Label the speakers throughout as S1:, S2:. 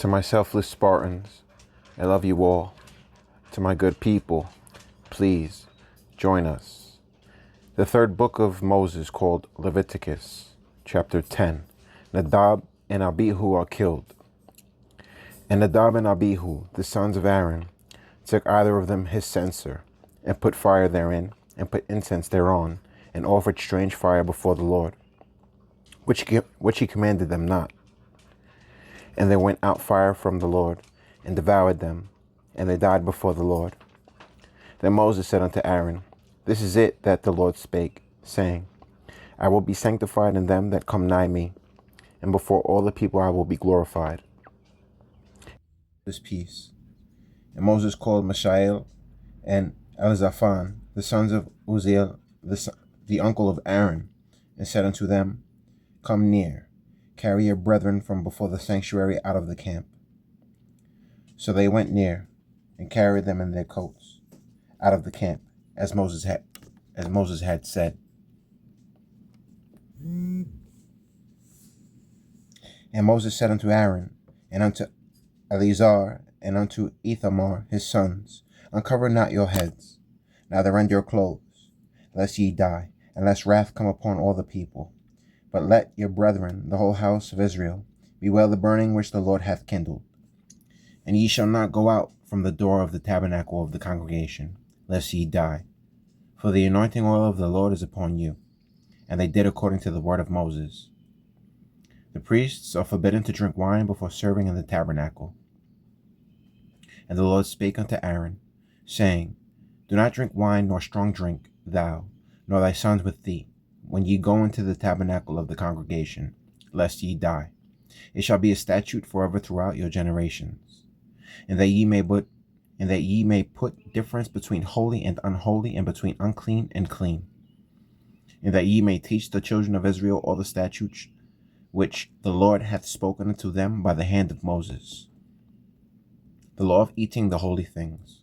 S1: To my selfless Spartans, I love you all. To my good people, please join us. The third book of Moses, called Leviticus, chapter 10. Nadab and Abihu are killed. And Nadab and Abihu, the sons of Aaron, took either of them his censer, and put fire therein, and put incense thereon, and offered strange fire before the Lord, which he commanded them not. And there went out fire from the Lord, and devoured them, and they died before the Lord. Then Moses said unto Aaron, This is it that the Lord spake, saying, I will be sanctified in them that come nigh me, and before all the people I will be glorified. This peace. And Moses called Mishael and Elzaphan, the sons of Uzziel, the uncle of Aaron, and said unto them, Come near, carry your brethren from before the sanctuary out of the camp. So they went near, and carried them in their coats out of the camp, as Moses had said. And Moses said unto Aaron, and unto Eleazar, and unto Ithamar his sons, Uncover not your heads, neither rend your clothes, lest ye die, and lest wrath come upon all the people. But let your brethren, the whole house of Israel, bewail the burning which the Lord hath kindled. And ye shall not go out from the door of the tabernacle of the congregation, lest ye die. For the anointing oil of the Lord is upon you. And they did according to the word of Moses. The priests are forbidden to drink wine before serving in the tabernacle. And the Lord spake unto Aaron, saying, Do not drink wine nor strong drink, thou, nor thy sons with thee, when ye go into the tabernacle of the congregation, lest ye die. It shall be a statute forever throughout your generations, and that ye may put difference between holy and unholy, and between unclean and clean, and that ye may teach the children of Israel all the statutes which the Lord hath spoken unto them by the hand of Moses, the law of eating the holy things.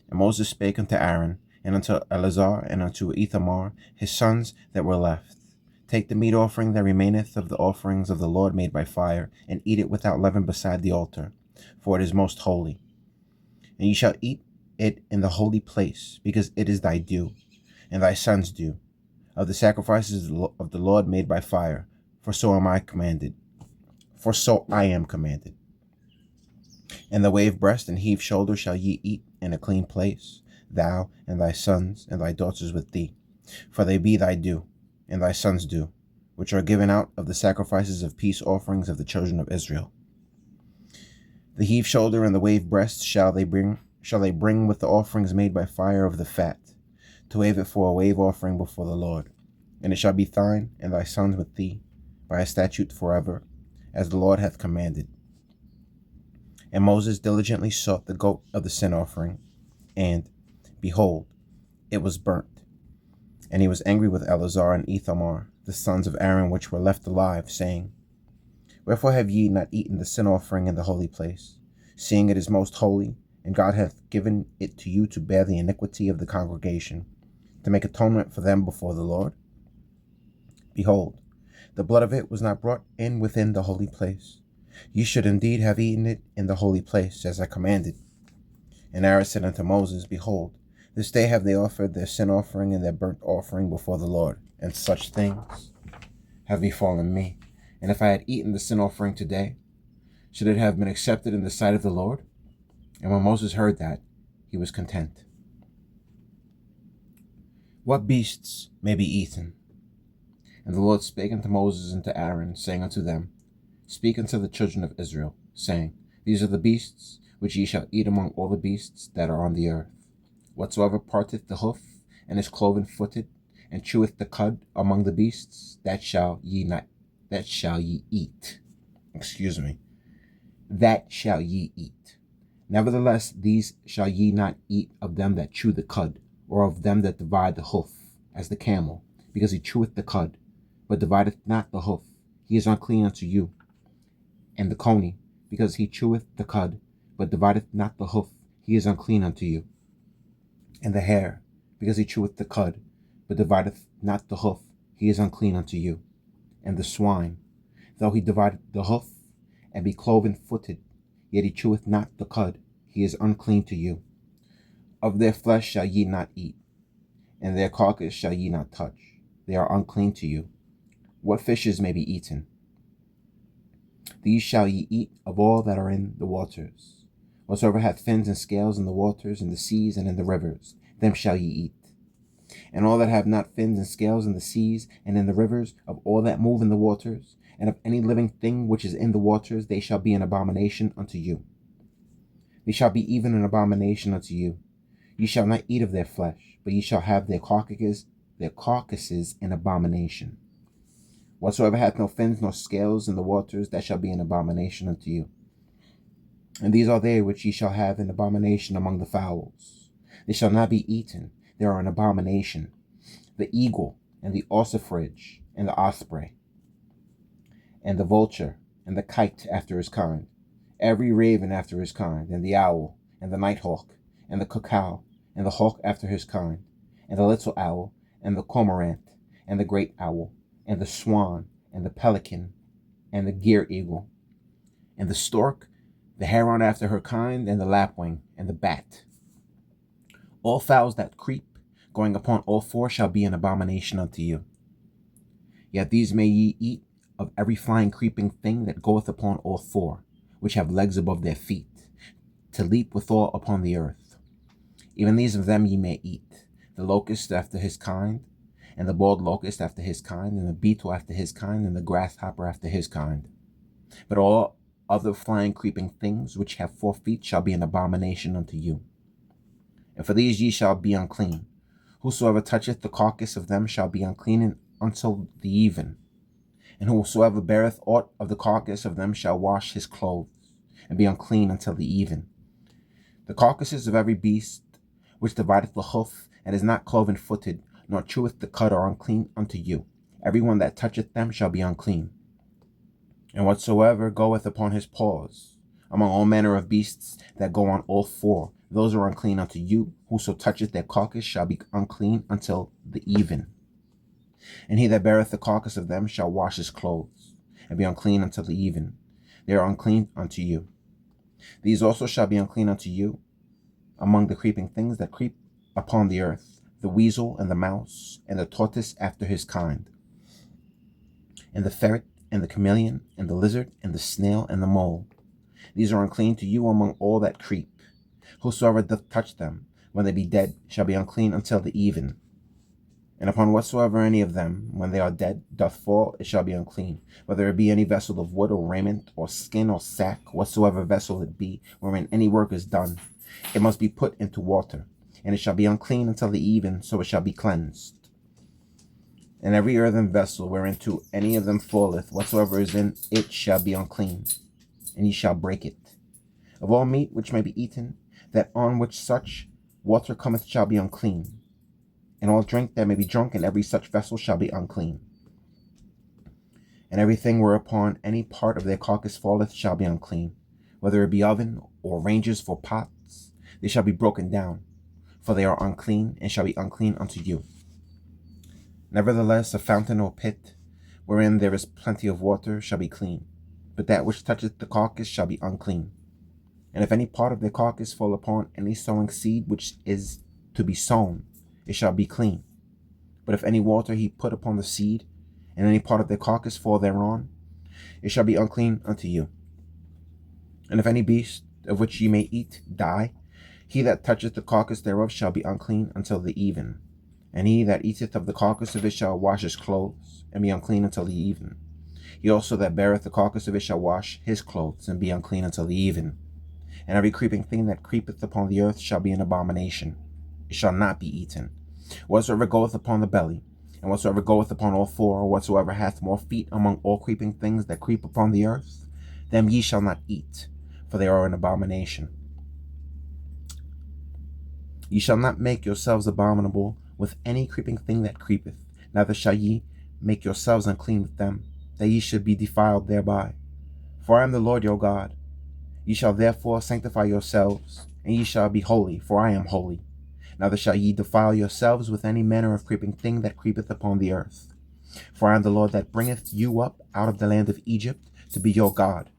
S1: And Moses spake unto Aaron, and unto Eleazar, and unto Ithamar his sons that were left, Take the meat offering that remaineth of the offerings of the Lord made by fire, and eat it without leaven beside the altar, for it is most holy. And ye shall eat it in the holy place, because it is thy due, and thy sons' due, of the sacrifices of the Lord made by fire, for so I am commanded. And the wave breast and heave shoulder shall ye eat in a clean place, thou and thy sons and thy daughters with thee, for they be thy due, and thy sons' due, which are given out of the sacrifices of peace offerings of the children of Israel. The heave shoulder and the wave breast shall they bring with the offerings made by fire of the fat, to wave it for a wave offering before the Lord. And it shall be thine and thy sons with thee, by a statute forever, as the Lord hath commanded. And Moses diligently sought the goat of the sin offering, and, behold, it was burnt. And he was angry with Eleazar and Ithamar, the sons of Aaron, which were left alive, saying, Wherefore have ye not eaten the sin offering in the holy place, seeing it is most holy, and God hath given it to you to bear the iniquity of the congregation, to make atonement for them before the Lord? Behold, the blood of it was not brought in within the holy place. Ye should indeed have eaten it in the holy place, as I commanded. And Aaron said unto Moses, Behold, this day have they offered their sin offering and their burnt offering before the Lord, and such things have befallen me. And if I had eaten the sin offering today, should it have been accepted in the sight of the Lord? And when Moses heard that, he was content. What beasts may be eaten? And the Lord spake unto Moses and to Aaron, saying unto them, Speak unto the children of Israel, saying, These are the beasts which ye shall eat among all the beasts that are on the earth. Whatsoever parteth the hoof, and is cloven-footed, and cheweth the cud among the beasts, that shall ye eat. That shall ye eat. Nevertheless, these shall ye not eat of them that chew the cud, or of them that divide the hoof, as the camel, because he cheweth the cud, but divideth not the hoof, he is unclean unto you. And the coney, because he cheweth the cud, but divideth not the hoof, he is unclean unto you. And the hare, because he cheweth the cud, but divideth not the hoof, he is unclean unto you. And the swine, though he divideth the hoof, and be cloven-footed, yet he cheweth not the cud, he is unclean to you. Of their flesh shall ye not eat, and their carcass shall ye not touch. They are unclean to you. What fishes may be eaten? These shall ye eat of all that are in the waters. Whatsoever hath fins and scales in the waters, in the seas, and in the rivers, them shall ye eat. And all that have not fins and scales in the seas and in the rivers, of all that move in the waters, and of any living thing which is in the waters, they shall be an abomination unto you. They shall be even an abomination unto you. Ye shall not eat of their flesh, but ye shall have their carcasses an abomination. Whatsoever hath no fins nor scales in the waters, that shall be an abomination unto you. And these are they which ye shall have an abomination among the fowls. They shall not be eaten, they are an abomination. The eagle, and the ossifrage, and the osprey, and the vulture, and the kite after his kind, every raven after his kind, and the owl, and the nighthawk, and the cuckoo, and the hawk after his kind, and the little owl, and the cormorant, and the great owl, and the swan, and the pelican, and the gier eagle, and the stork, the heron after her kind, and the lapwing, and the bat. All fowls that creep, going upon all four, shall be an abomination unto you. Yet these may ye eat of every flying creeping thing that goeth upon all four, which have legs above their feet, to leap withal upon the earth. Even these of them ye may eat, the locust after his kind, and the bald locust after his kind, and the beetle after his kind, and the grasshopper after his kind. But all other flying creeping things which have 4 feet shall be an abomination unto you. And for these ye shall be unclean. Whosoever toucheth the carcass of them shall be unclean until the even. And whosoever beareth aught of the carcass of them shall wash his clothes, and be unclean until the even. The carcasses of every beast which divideth the hoof, and is not cloven-footed, nor cheweth the cud, are unclean unto you. Every one that toucheth them shall be unclean. And whatsoever goeth upon his paws, among all manner of beasts that go on all 4, those are unclean unto you. Whoso toucheth their carcass shall be unclean until the even. And he that beareth the carcass of them shall wash his clothes, and be unclean until the even. They are unclean unto you. These also shall be unclean unto you among the creeping things that creep upon the earth, the weasel, and the mouse, and the tortoise after his kind, and the ferret, and the chameleon, and the lizard, and the snail, and the mole. These are unclean to you among all that creep. Whosoever doth touch them, when they be dead, shall be unclean until the even. And upon whatsoever any of them, when they are dead, doth fall, it shall be unclean, whether it be any vessel of wood, or raiment, or skin, or sack, whatsoever vessel it be, wherein any work is done. It must be put into water, and it shall be unclean until the even, so it shall be cleansed. And every earthen vessel whereinto any of them falleth, whatsoever is in it shall be unclean, and ye shall break it. Of all meat which may be eaten, that on which such water cometh shall be unclean, and all drink that may be drunk in every such vessel shall be unclean. And everything whereupon any part of their carcass falleth shall be unclean, whether it be oven, or ranges for pots, they shall be broken down, for they are unclean, and shall be unclean unto you. Nevertheless, a fountain or pit, wherein there is plenty of water, shall be clean, but that which toucheth the carcass shall be unclean. And if any part of the carcass fall upon any sowing seed which is to be sown, it shall be clean. But if any water he put upon the seed, and any part of the carcass fall thereon, it shall be unclean unto you. And if any beast of which ye may eat die, he that toucheth the carcass thereof shall be unclean until the even. And he that eateth of the carcass of it shall wash his clothes, and be unclean until the even. He also that beareth the carcass of it shall wash his clothes, and be unclean until the even. And every creeping thing that creepeth upon the earth shall be an abomination. It shall not be eaten. Whatsoever goeth upon the belly, and whatsoever goeth upon all 4, or whatsoever hath more feet among all creeping things that creep upon the earth, them ye shall not eat, for they are an abomination. Ye shall not make yourselves abominable with any creeping thing that creepeth, neither shall ye make yourselves unclean with them, that ye should be defiled thereby. For I am the Lord your God. Ye shall therefore sanctify yourselves, and ye shall be holy, for I am holy. Neither shall ye defile yourselves with any manner of creeping thing that creepeth upon the earth. For I am the Lord that bringeth you up out of the land of Egypt, to be your God.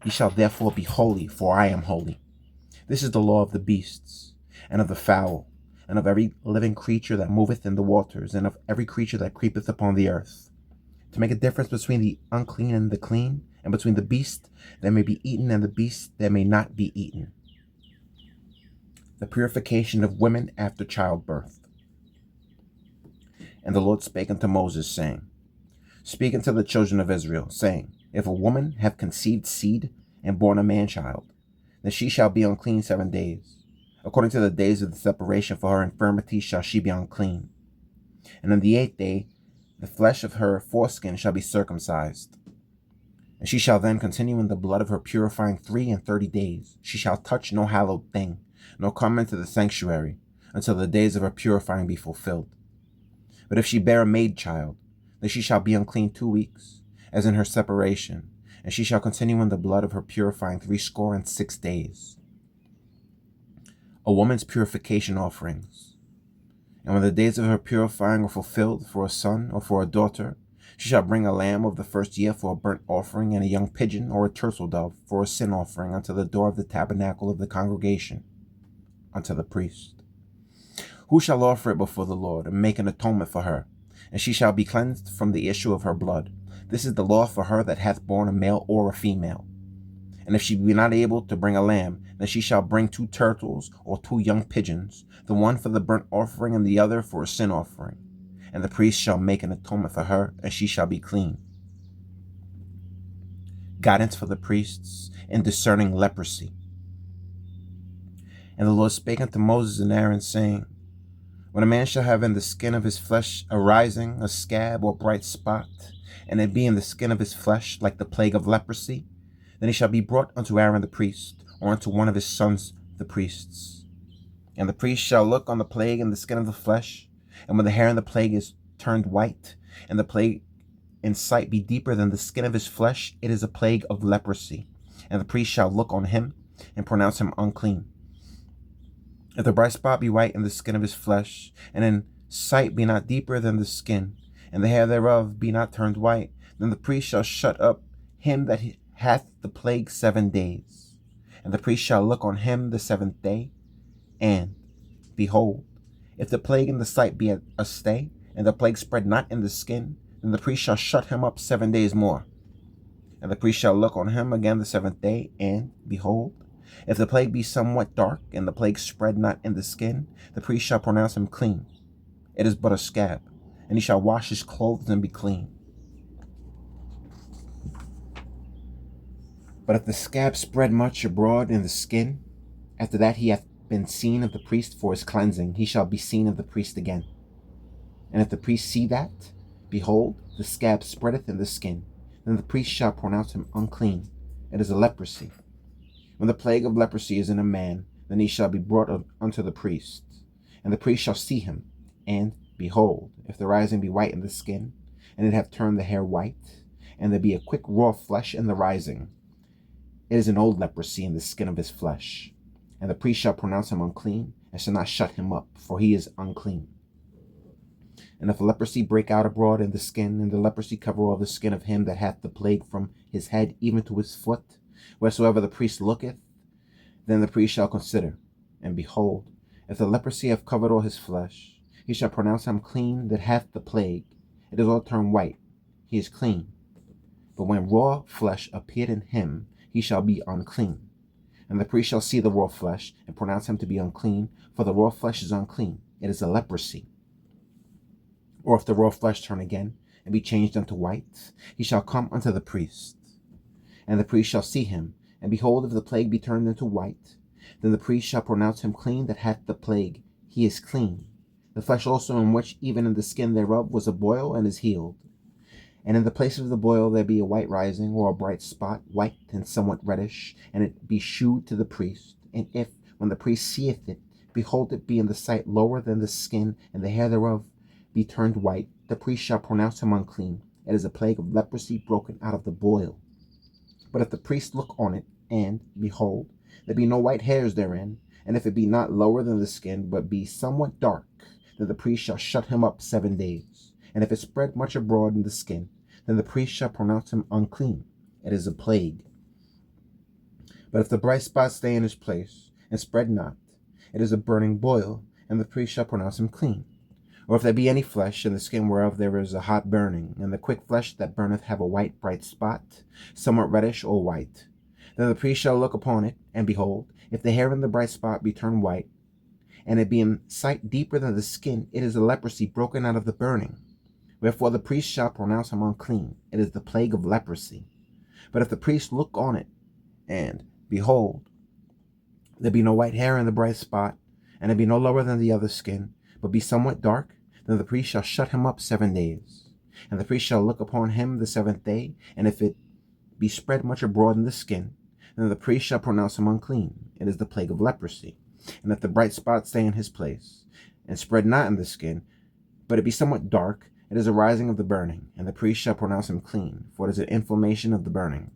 S1: Ye shall therefore be holy, for I am holy. This is the law of the beasts, and of the fowl, and of every living creature that moveth in the waters, and of every creature that creepeth upon the earth, to make a difference between the unclean and the clean, and between the beast that may be eaten and the beast that may not be eaten. The purification of women after childbirth. And the Lord spake unto Moses, saying, Speak unto the children of Israel, saying, If a woman have conceived seed and born a man-child, then she shall be unclean 7 days. According to the days of the separation for her infirmity shall she be unclean. And on the 8th day the flesh of her foreskin shall be circumcised. And she shall then continue in the blood of her purifying 30 days. She shall touch no hallowed thing, nor come into the sanctuary, until the days of her purifying be fulfilled. But if she bear a maid child, then she shall be unclean 2 weeks, as in her separation, and she shall continue in the blood of her purifying 66 days. A woman's purification offerings. And when the days of her purifying are fulfilled for a son or for a daughter, she shall bring a lamb of the first year for a burnt offering, and a young pigeon or a turtle dove for a sin offering unto the door of the tabernacle of the congregation, unto the priest. Who shall offer it before the Lord, and make an atonement for her? And she shall be cleansed from the issue of her blood. This is the law for her that hath borne a male or a female. And if she be not able to bring a lamb, then she shall bring 2 turtles or 2 young pigeons, the one for the burnt offering and the other for a sin offering. And the priest shall make an atonement for her, and she shall be clean. Guidance for the priests in discerning leprosy. And the Lord spake unto Moses and Aaron, saying, When a man shall have in the skin of his flesh a rising, a scab, or bright spot, and it be in the skin of his flesh like the plague of leprosy, then he shall be brought unto Aaron the priest, or unto one of his sons the priests. And the priest shall look on the plague in the skin of the flesh, and when the hair in the plague is turned white, and the plague in sight be deeper than the skin of his flesh, it is a plague of leprosy. And the priest shall look on him, and pronounce him unclean. If the bright spot be white in the skin of his flesh, and in sight be not deeper than the skin, and the hair thereof be not turned white, then the priest shall shut up him that hath the plague 7 days. And the priest shall look on him the 7th day, and, behold, if the plague in the sight be a stay, and the plague spread not in the skin, then the priest shall shut him up 7 days more. And the priest shall look on him again the 7th day, and, behold, if the plague be somewhat dark, and the plague spread not in the skin, the priest shall pronounce him clean. It is but a scab, and he shall wash his clothes and be clean. But if the scab spread much abroad in the skin, after that he hath been seen of the priest for his cleansing, he shall be seen of the priest again. And if the priest see that, behold, the scab spreadeth in the skin, then the priest shall pronounce him unclean. It is a leprosy. When the plague of leprosy is in a man, then he shall be brought unto the priest. And the priest shall see him, and, behold, if the rising be white in the skin, and it have turned the hair white, and there be a quick raw flesh in the rising, it is an old leprosy in the skin of his flesh. And the priest shall pronounce him unclean, and shall not shut him up, for he is unclean. And if leprosy break out abroad in the skin, and the leprosy cover all the skin of him that hath the plague from his head even to his foot, wheresoever the priest looketh, then the priest shall consider, and behold, if the leprosy have covered all his flesh, he shall pronounce him clean that hath the plague. It is all turned white, he is clean. But when raw flesh appeared in him, he shall be unclean. And the priest shall see the raw flesh, and pronounce him to be unclean, for the raw flesh is unclean, it is a leprosy. Or if the raw flesh turn again, and be changed unto white, he shall come unto the priest. And the priest shall see him, and behold, if the plague be turned into white, then the priest shall pronounce him clean that hath the plague, he is clean. The flesh also in which even in the skin thereof was a boil, and is healed. And in the place of the boil there be a white rising, or a bright spot, white and somewhat reddish, and it be shewed to the priest. And if, when the priest seeth it, behold, it be in the sight lower than the skin, and the hair thereof be turned white, the priest shall pronounce him unclean. It is a plague of leprosy broken out of the boil. But if the priest look on it, and, behold, there be no white hairs therein, and if it be not lower than the skin, but be somewhat dark, then the priest shall shut him up 7 days. And if it spread much abroad in the skin, then the priest shall pronounce him unclean. It is a plague. But if the bright spot stay in his place, and spread not, it is a burning boil, and the priest shall pronounce him clean. Or if there be any flesh, in the skin whereof there is a hot burning, and the quick flesh that burneth have a white bright spot, somewhat reddish or white, then the priest shall look upon it, and behold, if the hair in the bright spot be turned white, and it be in sight deeper than the skin, it is a leprosy broken out of the burning. Wherefore the priest shall pronounce him unclean. It is the plague of leprosy. But if the priest look on it, and behold, there be no white hair in the bright spot, and it be no lower than the other skin, but be somewhat dark, then the priest shall shut him up 7 days. And the priest shall look upon him the 7th day, and if it be spread much abroad in the skin, then the priest shall pronounce him unclean. It is the plague of leprosy. And if the bright spot stay in his place, and spread not in the skin, but it be somewhat dark, it is a rising of the burning, and the priest shall pronounce him clean, for it is an inflammation of the burning.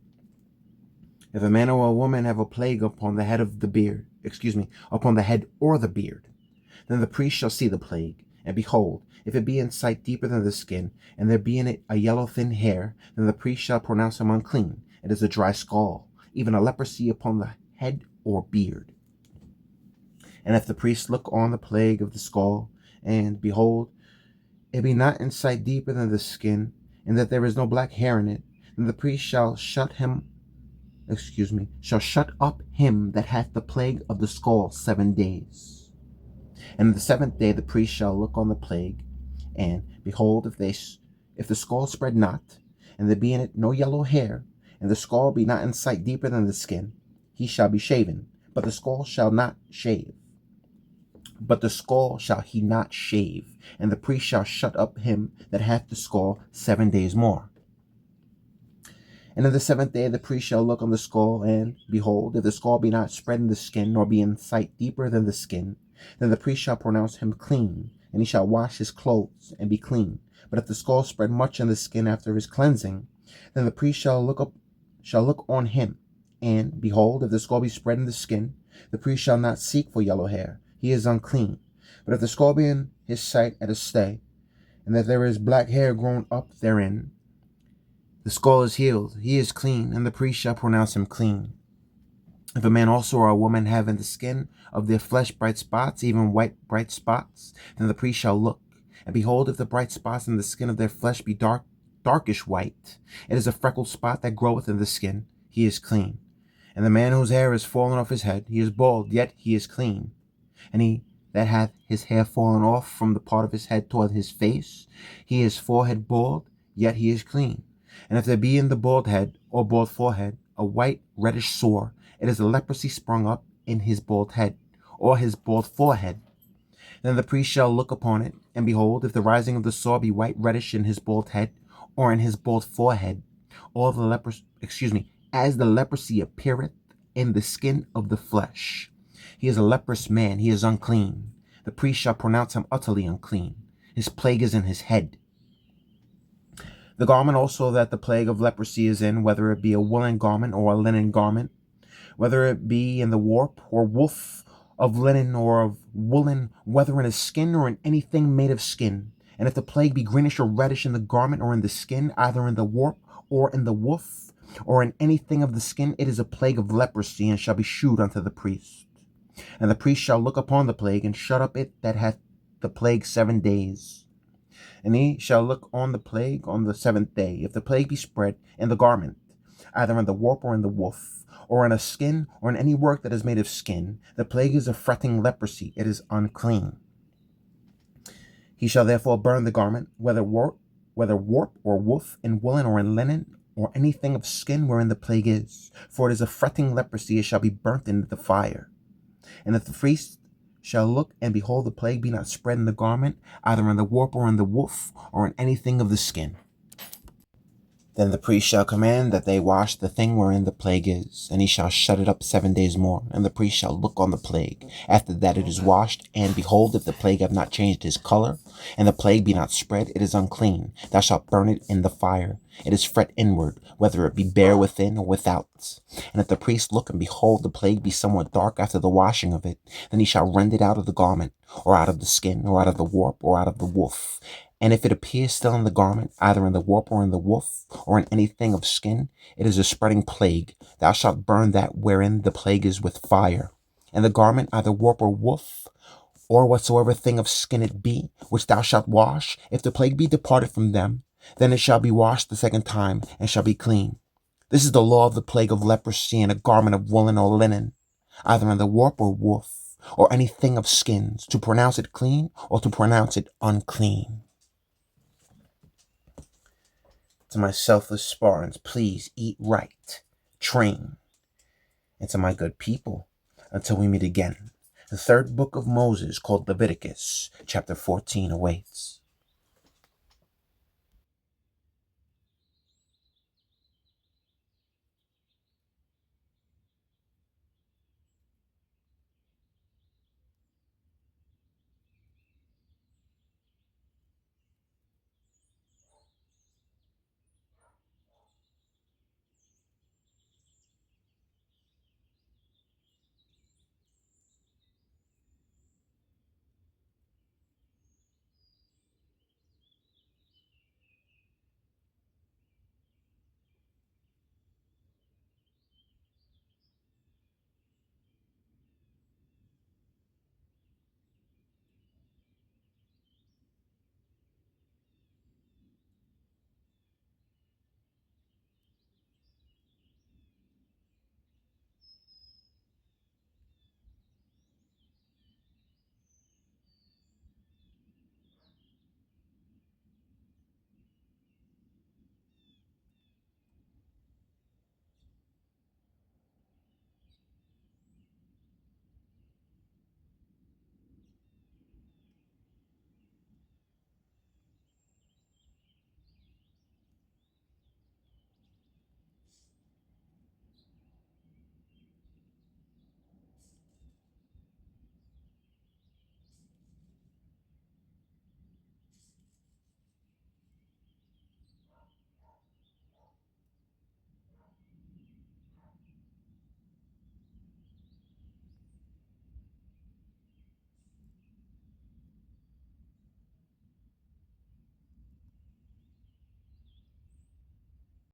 S1: If a man or a woman have a plague upon the head of the beard, upon the head or the beard, then the priest shall see the plague, and behold, if it be in sight deeper than the skin, and there be in it a yellow thin hair, then the priest shall pronounce him unclean. It is a dry scald, even a leprosy upon the head or beard. And if the priest look on the plague of the skull, and behold, it be not in sight deeper than the skin, and that there is no black hair in it, then the priest shall shut up him that hath the plague of the skull 7 days. And the 7th day the priest shall look on the plague, and behold, if the skull spread not, and there be in it no yellow hair, and the skull be not in sight deeper than the skin, he shall be shaven, but the skull shall he not shave, and the priest shall shut up him that hath the skull 7 days more. And in the 7th day the priest shall look on the skull, and behold, if the skull be not spread in the skin, nor be in sight deeper than the skin, then the priest shall pronounce him clean, and he shall wash his clothes, and be clean. But if the skull spread much in the skin after his cleansing, then the priest shall look on him, and behold, if the skull be spread in the skin, the priest shall not seek for yellow hair, he is unclean. But if the skull be in his sight at a stay, and that there is black hair grown up therein, the skull is healed, he is clean, and the priest shall pronounce him clean. If a man also or a woman have in the skin of their flesh bright spots, even white bright spots, then the priest shall look, and behold, if the bright spots in the skin of their flesh be darkish white, it is a freckled spot that groweth in the skin, he is clean. And the man whose hair is fallen off his head, he is bald, yet he is clean. And he that hath his hair fallen off from the part of his head toward his face, he is forehead bald, yet he is clean. And if there be in the bald head or bald forehead a white reddish sore, it is a leprosy sprung up in his bald head or his bald forehead. Then the priest shall look upon it, and behold, if the rising of the sore be white reddish in his bald head or in his bald forehead, as the leprosy appeareth in the skin of the flesh, he is a leprous man, he is unclean. The priest shall pronounce him utterly unclean. His plague is in his head. The garment also that the plague of leprosy is in, whether it be a woolen garment or a linen garment, whether it be in the warp or woof of linen or of woolen, whether in a skin or in anything made of skin, and if the plague be greenish or reddish in the garment or in the skin, either in the warp or in the woof, or in anything of the skin, it is a plague of leprosy, and shall be shewed unto the priest. And the priest shall look upon the plague, and shut up it that hath the plague 7 days. And he shall look on the plague on the 7th day. If the plague be spread in the garment, either in the warp or in the woof, or in a skin, or in any work that is made of skin, the plague is a fretting leprosy, it is unclean. He shall therefore burn the garment, whether warp or woof, in woolen or in linen, or anything of skin wherein the plague is. For it is a fretting leprosy, it shall be burnt in the fire. And if the priest shall look, and behold, the plague be not spread in the garment, either in the warp or in the woof, or in anything of the skin, then the priest shall command that they wash the thing wherein the plague is, and he shall shut it up 7 days more. And the priest shall look on the plague, after that it is washed, and behold, if the plague have not changed his color, and the plague be not spread, it is unclean. Thou shalt burn it in the fire. It is fret inward, whether it be bare within or without. And if the priest look, and behold, the plague be somewhat dark after the washing of it, then he shall rend it out of the garment, or out of the skin, or out of the warp, or out of the woof. And if it appears still in the garment, either in the warp or in the woof, or in anything of skin, it is a spreading plague. Thou shalt burn that wherein the plague is with fire. And the garment, either warp or woof, or whatsoever thing of skin it be, which thou shalt wash, if the plague be departed from them, then it shall be washed the second time, and shall be clean. This is the law of the plague of leprosy in a garment of woolen or linen, either in the warp or woof, or anything of skins, to pronounce it clean, or to pronounce it unclean. To my selfless Spartans, please eat right, train. And to my good people, until we meet again, the third book of Moses, called Leviticus, chapter 14, awaits.